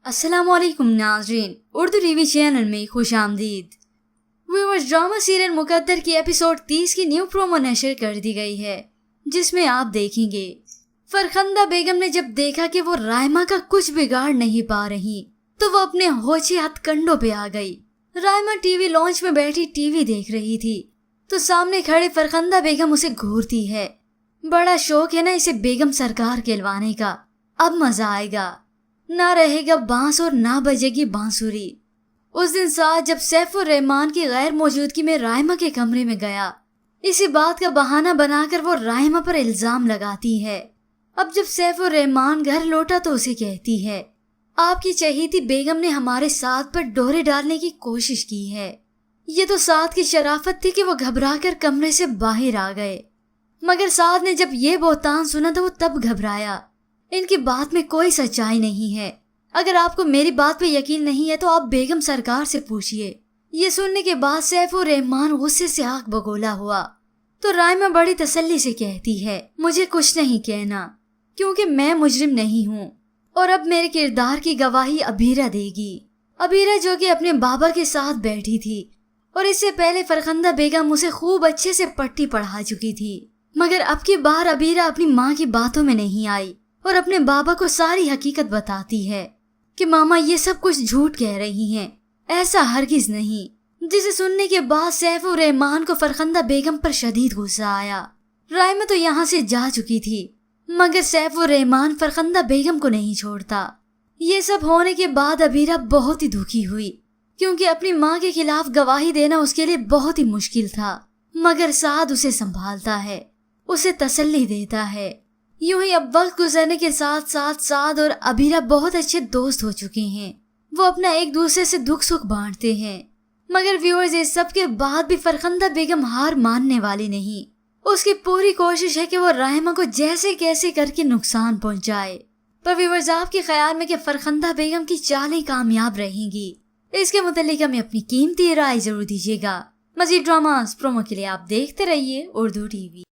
अस्सलाम वालेकुम नाज़रीन, उर्दू टीवी चैनल में खुश आमदीद। व्यूअर्स, ड्रामा सीरियल मुकद्दर की एपिसोड 30 की न्यू प्रोमो नशर कर दी गई है, जिसमें आप देखेंगे फरखंदा बेगम ने जब देखा कि वो रायमा का कुछ बिगाड़ नहीं पा रही तो वो अपने होशे हथकंडों पे आ गई। रायमा टीवी लॉन्च में बैठी टीवी देख रही थी तो सामने खड़े फरखंदा बेगम उसे घूरती है। बड़ा शौक है ना इसे बेगम सरकार कहलवाने का, अब मजा आएगा। ना रहेगा बांस और ना बजेगी बांसुरी। उस दिन साथ जब सैफुर रहमान की गैर मौजूदगी में रायमा के कमरे में गया, इसी बात का बहाना बनाकर वो रायमा पर इल्जाम लगाती है। अब जब सैफुर रहमान घर लौटा तो उसे कहती है, आपकी चहेती बेगम ने हमारे साथ पर डोरे डालने की कोशिश की है। ये तो साथ की शराफत थी कि वो घबराकर कमरे से बाहर आ गए, मगर साथ ने जब ये बहतान सुना तो वो तब घबराया। इनकी बात में कोई सच्चाई नहीं है। अगर आपको मेरी बात पे यकीन नहीं है तो आप बेगम सरकार से पूछिए। ये सुनने के बाद सैफुर रहमान गुस्से से आंख बगोला हुआ तो रायमा बड़ी तसल्ली से कहती है, मुझे कुछ नहीं कहना क्योंकि मैं मुजरिम नहीं हूँ और अब मेरे किरदार की गवाही अबीरा देगी। अबीरा जो कि अपने बाबा के साथ बैठी थी और इससे पहले फरखंदा बेगम उसे खूब अच्छे से पट्टी पढ़ा चुकी थी, मगर अब की बार अबीरा अपनी माँ की बातों में नहीं आई और अपने बाबा को सारी हकीकत बताती है कि मामा ये सब कुछ झूठ कह रही हैं, ऐसा हरगिज नहीं। जिसे सुनने के बाद सैफुर रहमान को फरखंदा बेगम पर शदीद गुस्सा आया। रायमा तो यहाँ से जा चुकी थी मगर सैफुर रहमान फरखंदा बेगम को नहीं छोड़ता। ये सब होने के बाद अबीरा बहुत ही दुखी हुई क्योंकि अपनी माँ के खिलाफ गवाही देना उसके लिए बहुत ही मुश्किल था, मगर साद उसे संभालता है, उसे तसल्ली देता है। यूं ही अब वक्त गुजरने के साथ साथ साद और अबीरा बहुत अच्छे दोस्त हो चुके हैं। वो अपना एक दूसरे से दुख सुख बांटते हैं। मगर व्यूअर्स, इस सब के बाद भी फरखंदा बेगम हार मानने वाली नहीं। उसकी पूरी कोशिश है कि वो रायमा को जैसे कैसे करके नुकसान पहुंचाए। पर व्यूअर्स, आपके ख्याल में कि फरखंदा बेगम की चालें कामयाब रहेंगी? इसके मुतालिक हमें अपनी कीमती राय जरूर दीजिएगा। मजीद ड्रामास प्रोमो के लिए आप देखते रहिए उर्दू टीवी।